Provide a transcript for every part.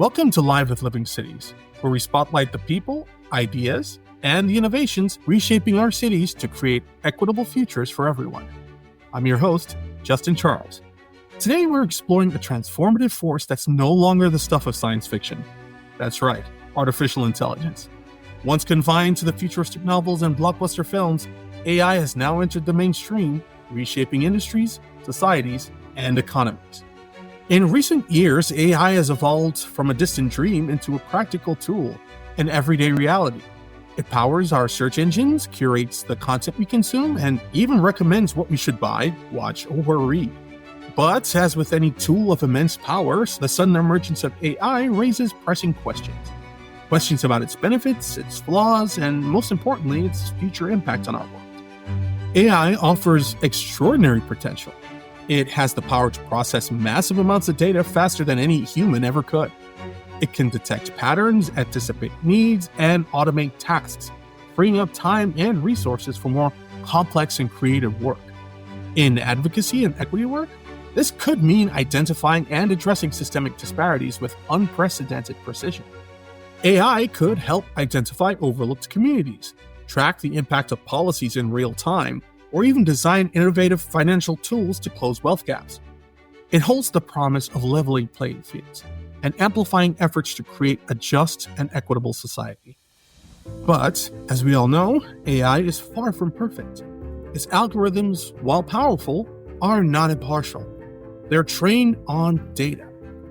Welcome to Live with Living Cities, where we spotlight the people, ideas, and the innovations reshaping our cities to create equitable futures for everyone. I'm your host, Justin Charles. Today we're exploring a transformative force that's no longer the stuff of science fiction. That's right, artificial intelligence. Once confined to the futuristic novels and blockbuster films, AI has now entered the mainstream, reshaping industries, societies, and economies. In recent years, AI has evolved from a distant dream into a practical tool, an everyday reality. It powers our search engines, curates the content we consume, and even recommends what we should buy, watch, or read. But as with any tool of immense power, the sudden emergence of AI raises pressing questions. Questions about its benefits, its flaws, and most importantly, its future impact on our world. AI offers extraordinary potential. It has the power to process massive amounts of data faster than any human ever could. It can detect patterns, anticipate needs, and automate tasks, freeing up time and resources for more complex and creative work. In advocacy and equity work, this could mean identifying and addressing systemic disparities with unprecedented precision. AI could help identify overlooked communities, track the impact of policies in real time, or even design innovative financial tools to close wealth gaps. It holds the promise of leveling playing fields and amplifying efforts to create a just and equitable society. But, as we all know, AI is far from perfect. Its algorithms, while powerful, are not impartial. They're trained on data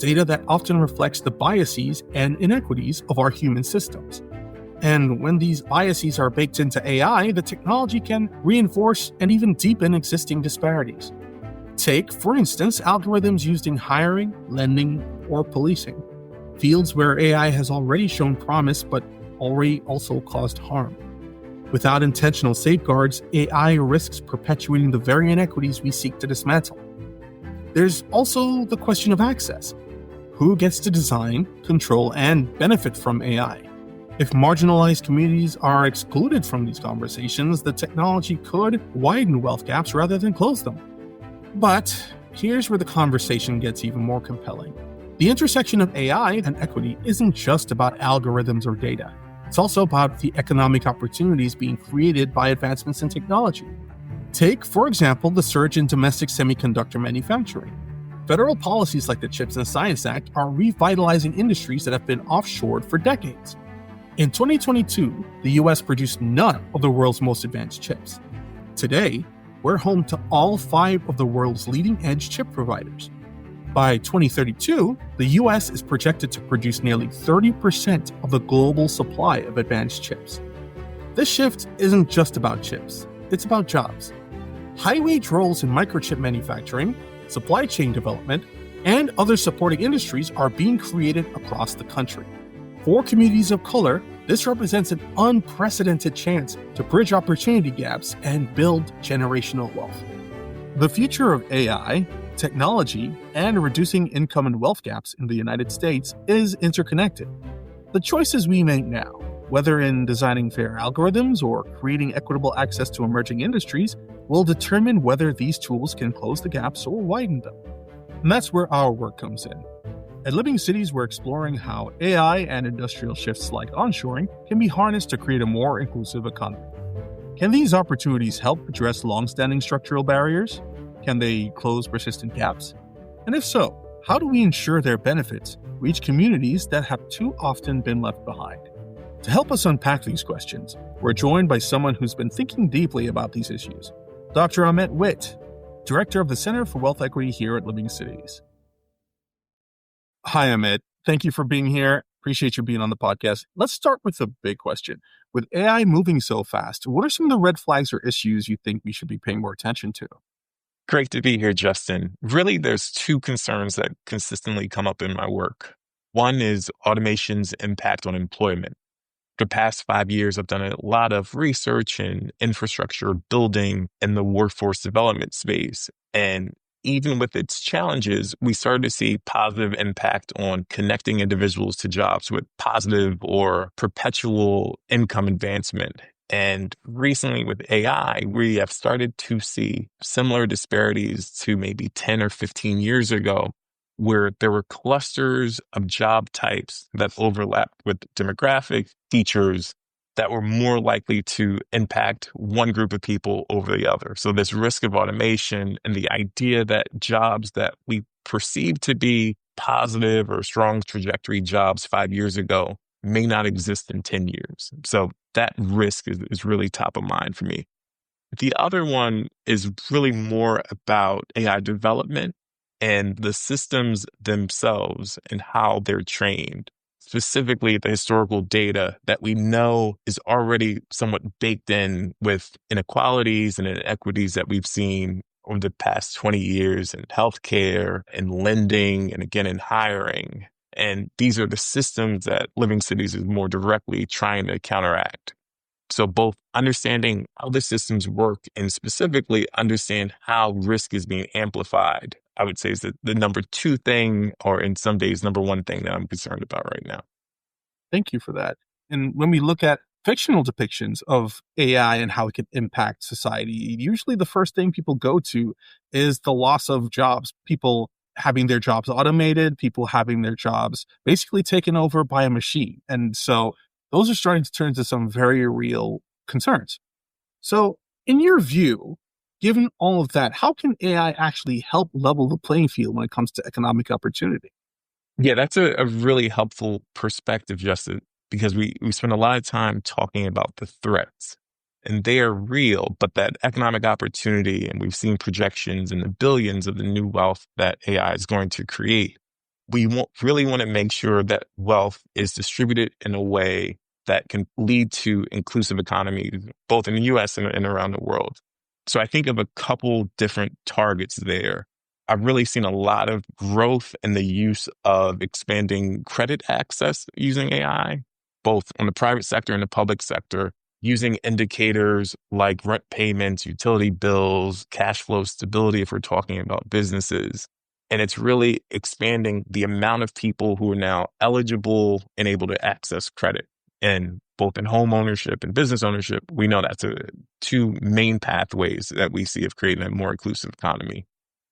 that often reflects the biases and inequities of our human systems. And when these biases are baked into AI, the technology can reinforce and even deepen existing disparities. Take, for instance, algorithms used in hiring, lending, or policing, fields where AI has already shown promise but already also caused harm. Without intentional safeguards, AI risks perpetuating the very inequities we seek to dismantle. There's also the question of access. Who gets to design, control, and benefit from AI? If marginalized communities are excluded from these conversations, the technology could widen wealth gaps rather than close them. But here's where the conversation gets even more compelling. The intersection of AI and equity isn't just about algorithms or data. It's also about the economic opportunities being created by advancements in technology. Take, for example, the surge in domestic semiconductor manufacturing. Federal policies like the CHIPS and Science Act are revitalizing industries that have been offshored for decades. In 2022, the US produced none of the world's most advanced chips. Today, we're home to all 5 of the world's leading-edge chip providers. By 2032, the US is projected to produce nearly 30% of the global supply of advanced chips. This shift isn't just about chips, it's about jobs. High-wage roles in microchip manufacturing, supply chain development, and other supporting industries are being created across the country. For communities of color, this represents an unprecedented chance to bridge opportunity gaps and build generational wealth. The future of AI, technology, and reducing income and wealth gaps in the United States is interconnected. The choices we make now, whether in designing fair algorithms or creating equitable access to emerging industries, will determine whether these tools can close the gaps or widen them. And that's where our work comes in. At Living Cities, we're exploring how AI and industrial shifts like onshoring can be harnessed to create a more inclusive economy. Can these opportunities help address long-standing structural barriers? Can they close persistent gaps? And if so, how do we ensure their benefits reach communities that have too often been left behind? To help us unpack these questions, we're joined by someone who's been thinking deeply about these issues, Dr. Ahmed Whitt, Director of the Center for Wealth Equity here at Living Cities. Hi, Ahmed. Thank you for being here. Appreciate you being on the podcast. Let's start with the big question. With AI moving so fast, what are some of the red flags or issues you think we should be paying more attention to? Great to be here, Justin. Really, there's 2 concerns that consistently come up in my work. One is automation's impact on employment. The past 5 years, I've done a lot of research and infrastructure building in the workforce development space. And even with its challenges, we started to see positive impact on connecting individuals to jobs with positive or perpetual income advancement. And recently with AI, we have started to see similar disparities to maybe 10 or 15 years ago where there were clusters of job types that overlapped with demographic features that were more likely to impact one group of people over the other. So this risk of automation and the idea that jobs that we perceived to be positive or strong trajectory jobs 5 years ago may not exist in 10 years. So that risk is really top of mind for me. The other one is really more about AI development and the systems themselves and how they're trained, specifically the historical data that we know is already somewhat baked in with inequalities and inequities that we've seen over the past 20 years in healthcare and lending and again in hiring. And these are the systems that Living Cities is more directly trying to counteract. So both understanding how the systems work and specifically understand how risk is being amplified, I would say is the number two thing, or in some days, number one thing that I'm concerned about right now. Thank you for that. And when we look at fictional depictions of AI and how it can impact society, usually the first thing people go to is the loss of jobs, people having their jobs automated, people having their jobs basically taken over by a machine. And so those are starting to turn into some very real concerns. So, in your view, given all of that, how can AI actually help level the playing field when it comes to economic opportunity? Yeah, that's a really helpful perspective, Justin, because we spend a lot of time talking about the threats and they are real, but that economic opportunity, and we've seen projections in the billions of the new wealth that AI is going to create. Really want to make sure that wealth is distributed in a way that can lead to inclusive economies, both in the US and around the world. So I think of a couple different targets there. I've really seen a lot of growth in the use of expanding credit access using AI, both on the private sector and the public sector, using indicators like rent payments, utility bills, cash flow stability, if we're talking about businesses. And it's really expanding the amount of people who are now eligible and able to access credit. And both in home ownership and business ownership, we know that's two main pathways that we see of creating a more inclusive economy.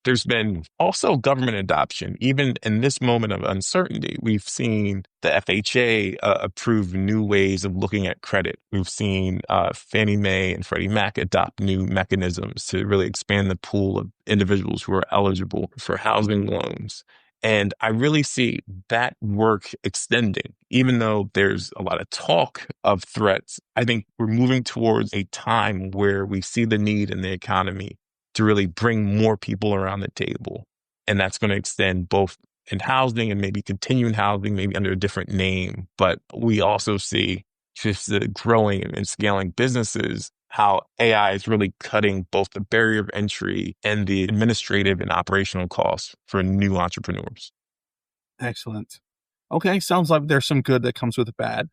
There's been also government adoption. Even in this moment of uncertainty, we've seen the FHA approve new ways of looking at credit. We've seen Fannie Mae and Freddie Mac adopt new mechanisms to really expand the pool of individuals who are eligible for housing loans. And I really see that work extending, even though there's a lot of talk of threats. I think we're moving towards a time where we see the need in the economy to really bring more people around the table. And that's going to extend both in housing and maybe continuing housing, maybe under a different name. But we also see just the growing and scaling businesses, how AI is really cutting both the barrier of entry and the administrative and operational costs for new entrepreneurs. Excellent. Okay, sounds like there's some good that comes with the bad.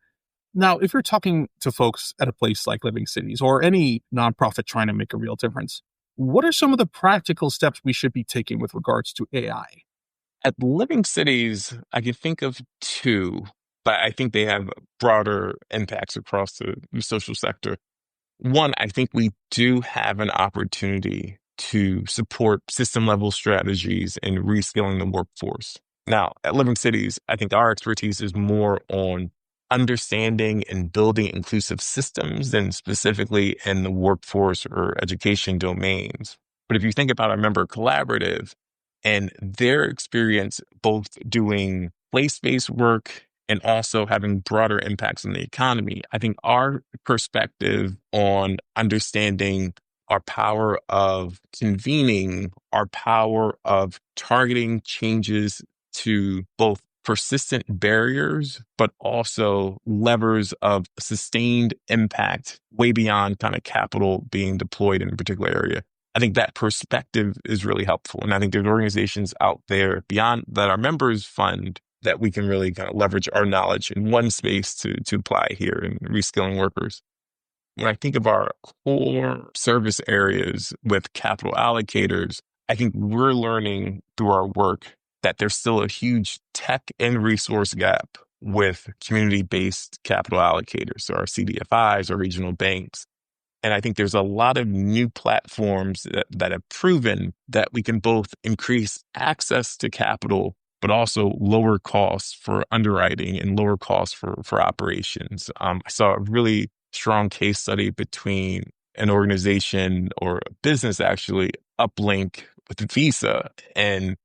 Now, if you're talking to folks at a place like Living Cities or any nonprofit trying to make a real difference, what are some of the practical steps we should be taking with regards to AI? At Living Cities, I can think of two, but I think they have broader impacts across the social sector. One, I think we do have an opportunity to support system level strategies in reskilling the workforce. Now, at Living Cities, I think our expertise is more on understanding and building inclusive systems than specifically in the workforce or education domains. But if you think about our member collaborative and their experience both doing place-based work and also having broader impacts on the economy, I think our perspective on understanding our power of convening, our power of targeting changes to both persistent barriers, but also levers of sustained impact way beyond kind of capital being deployed in a particular area. I think that perspective is really helpful. And I think there's organizations out there beyond that our members fund that we can really kind of leverage our knowledge in one space to apply here in reskilling workers. When I think of our core service areas with capital allocators, I think we're learning through our work that there's still a huge tech and resource gap with community-based capital allocators, so our CDFIs or regional banks. And I think there's a lot of new platforms that have proven that we can both increase access to capital but also lower costs for underwriting and lower costs for operations. I saw a really strong case study between an organization or a business, actually, Uplink with Visa, and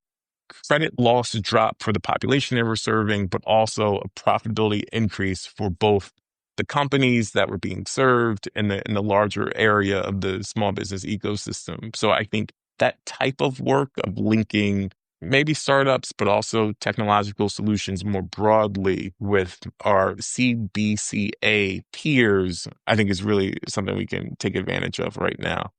credit loss drop for the population they were serving, but also a profitability increase for both the companies that were being served and the larger area of the small business ecosystem. So I think that type of work of linking maybe startups, but also technological solutions more broadly with our CBCA peers, I think is really something we can take advantage of right now.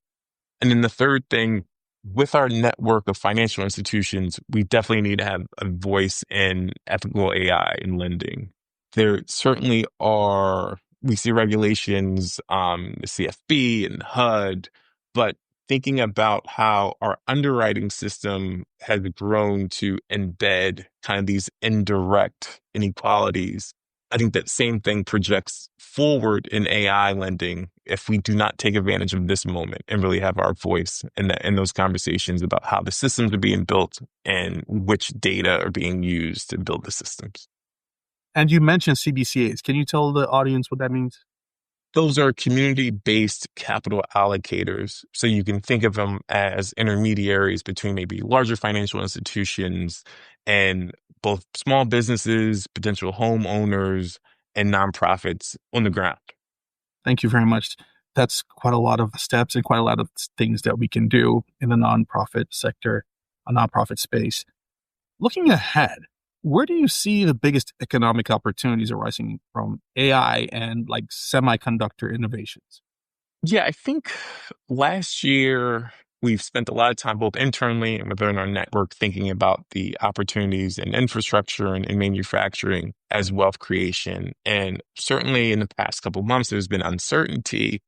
And then the third thing, with our network of financial institutions, we definitely need to have a voice in ethical AI in lending. There certainly are, we see regulations, the CFP and HUD, but thinking about how our underwriting system has grown to embed kind of these indirect inequalities, I think that same thing projects forward in AI lending if we do not take advantage of this moment and really have our voice in those conversations about how the systems are being built and which data are being used to build the systems. And you mentioned CBCAs. Can you tell the audience what that means? Those are community-based capital allocators. So you can think of them as intermediaries between maybe larger financial institutions and both small businesses, potential homeowners, and nonprofits on the ground. Thank you very much. That's quite a lot of steps and quite a lot of things that we can do in the nonprofit sector, a nonprofit space. Looking ahead, where do you see the biggest economic opportunities arising from AI and like semiconductor innovations? Yeah, I think last year we've spent a lot of time both internally and within our network thinking about the opportunities in infrastructure and manufacturing as wealth creation. And certainly in the past couple of months, there's been uncertainty,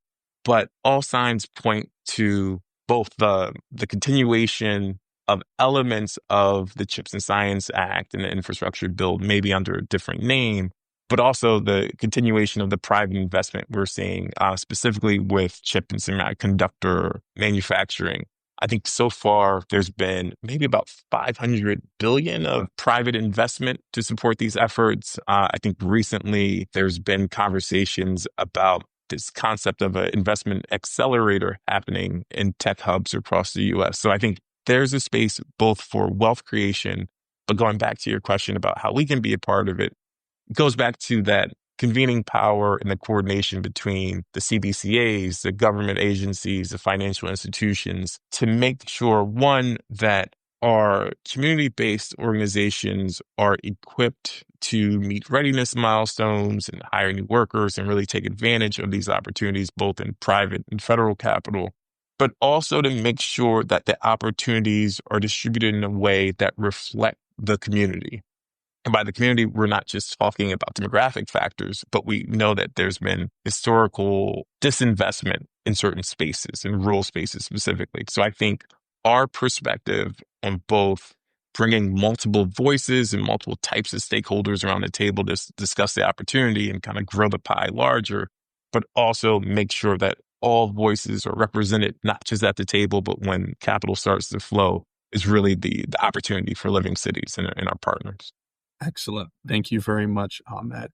but all signs point to both the continuation of elements of the Chips and Science Act and the infrastructure bill, maybe under a different name, but also the continuation of the private investment we're seeing, specifically with chip and semiconductor manufacturing. I think so far there's been maybe about 500 billion of private investment to support these efforts. I think recently there's been conversations about this concept of an investment accelerator happening in tech hubs across the US. So I think there's a space both for wealth creation, but going back to your question about how we can be a part of it, goes back to that convening power and the coordination between the CBCAs, the government agencies, the financial institutions to make sure, one, that our community-based organizations are equipped to meet readiness milestones and hire new workers and really take advantage of these opportunities, both in private and federal capital, but also to make sure that the opportunities are distributed in a way that reflect the community. And by the community, we're not just talking about demographic factors, but we know that there's been historical disinvestment in certain spaces, in rural spaces specifically. So I think our perspective on both bringing multiple voices and multiple types of stakeholders around the table to discuss the opportunity and kind of grow the pie larger, but also make sure that all voices are represented, not just at the table, but when capital starts to flow, is really the opportunity for living cities and our partners. Excellent. Thank you very much, Ahmed.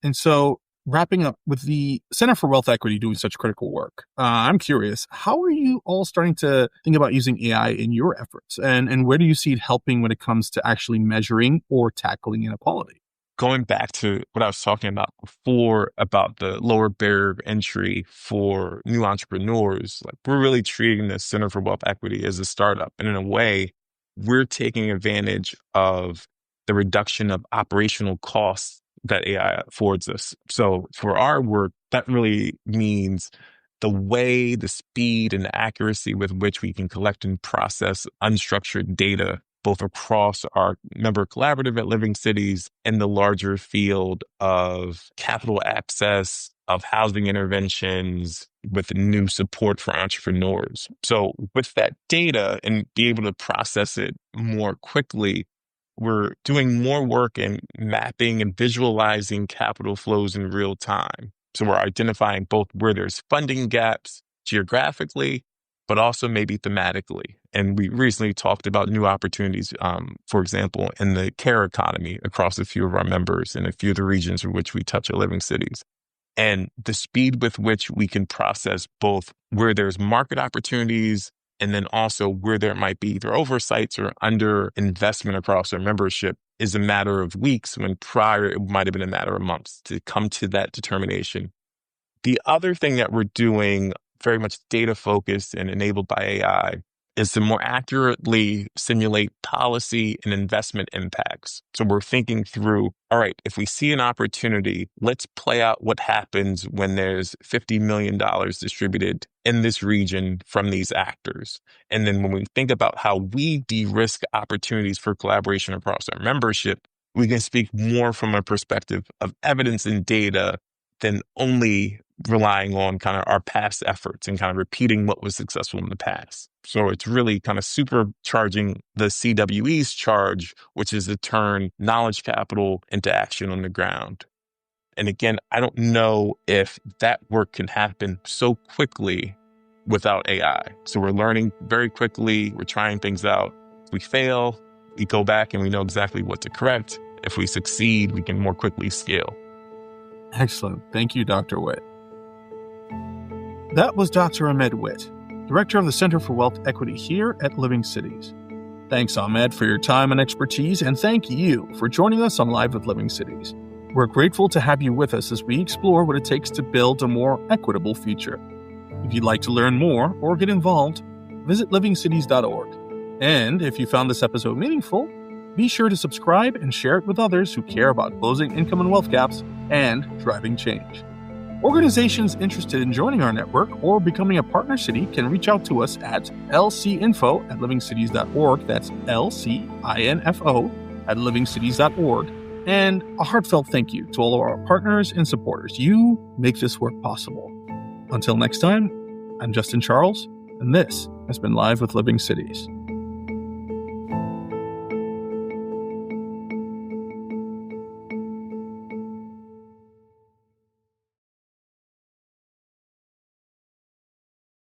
And so, wrapping up with the Center for Wealth Equity doing such critical work, I'm curious, how are you all starting to think about using AI in your efforts? And where do you see it helping when it comes to actually measuring or tackling inequality? Going back to what I was talking about before about the lower barrier of entry for new entrepreneurs, like we're really treating the Center for Wealth Equity as a startup. And in a way, we're taking advantage of the reduction of operational costs that AI affords us. So for our work, that really means the way, the speed, and the accuracy with which we can collect and process unstructured data, both across our member collaborative at Living Cities and the larger field of capital access, of housing interventions, with new support for entrepreneurs. So with that data and be able to process it more quickly, we're doing more work in mapping and visualizing capital flows in real time. So we're identifying both where there's funding gaps geographically, but also maybe thematically. And we recently talked about new opportunities, for example, in the care economy across a few of our members and a few of the regions in which we touch at Living Cities. And the speed with which we can process both where there's market opportunities and then also where there might be either oversights or under investment across our membership is a matter of weeks, when prior it might have been a matter of months to come to that determination. The other thing that we're doing, very much data focused and enabled by AI, is to more accurately simulate policy and investment impacts. So we're thinking through, all right, if we see an opportunity, let's play out what happens when there's $50 million distributed in this region from these actors. And then when we think about how we de-risk opportunities for collaboration across our membership, we can speak more from a perspective of evidence and data than only relying on kind of our past efforts and kind of repeating what was successful in the past. So it's really kind of supercharging the CWE's charge, which is to turn knowledge capital into action on the ground. And again, I don't know if that work can happen so quickly without AI. So we're learning very quickly. We're trying things out. If we fail, we go back and we know exactly what to correct. If we succeed, we can more quickly scale. Excellent. Thank you, Dr. Whitt. That was Dr. Ahmed Whitt, Director of the Center for Wealth Equity here at Living Cities. Thanks, Ahmed, for your time and expertise, and thank you for joining us on Live with Living Cities. We're grateful to have you with us as we explore what it takes to build a more equitable future. If you'd like to learn more or get involved, visit livingcities.org. And if you found this episode meaningful, be sure to subscribe and share it with others who care about closing income and wealth gaps and driving change. Organizations interested in joining our network or becoming a partner city can reach out to us at lcinfo@livingcities.org. That's LCINFO@livingcities.org. And a heartfelt thank you to all of our partners and supporters. You make this work possible. Until next time, I'm Justin Charles, and this has been Live with Living Cities.